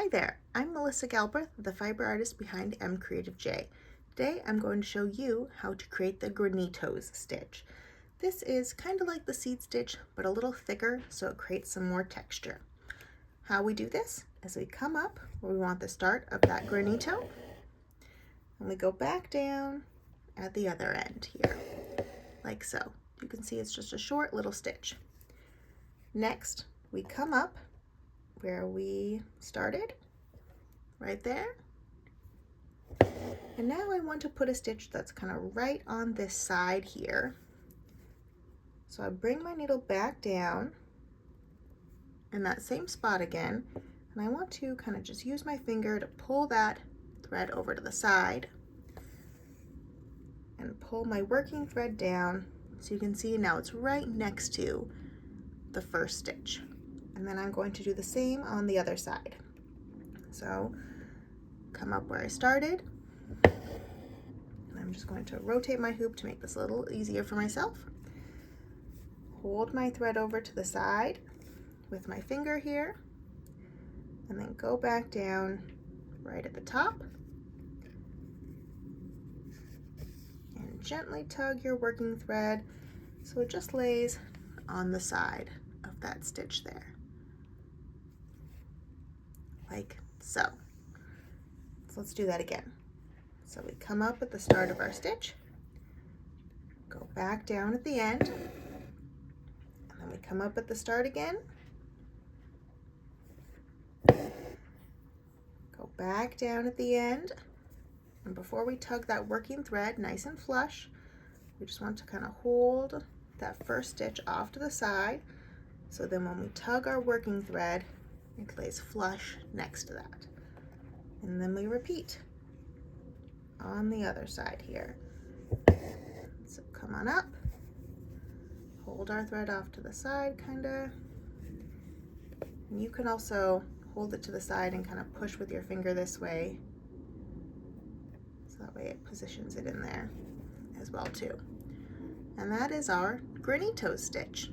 Hi there, I'm Melissa Galbraith, the fiber artist behind MCreativeJ. Today I'm going to show you how to create the Granitos stitch. This is kind of like the seed stitch, but a little thicker, so it creates some more texture. How we do this is we come up where we want the start of that granito, and we go back down at the other end here, like so. You can see it's just a short little stitch. Next, we come up where we started, right there. And now I want to put a stitch that's kind of right on this side here. So I bring my needle back down in that same spot again, and I want to kind of just use my finger to pull that thread over to the side and pull my working thread down, so you can see now it's right next to the first stitch. And then I'm going to do the same on the other side. So come up where I started, and I'm just going to rotate my hoop to make this a little easier for myself. Hold my thread over to the side with my finger here, and then go back down right at the top and gently tug your working thread so it just lays on the side of that stitch there, like so. So let's do that again. So we come up at the start of our stitch, go back down at the end, and then we come up at the start again, go back down at the end, and before we tug that working thread nice and flush, we just want to kind of hold that first stitch off to the side, so then when we tug our working thread, it lays flush next to that. And then we repeat on the other side here. So come on up, hold our thread off to the side kinda. And you can also hold it to the side and kind of push with your finger this way, so that way it positions it in there as well too. And that is our Granitos stitch.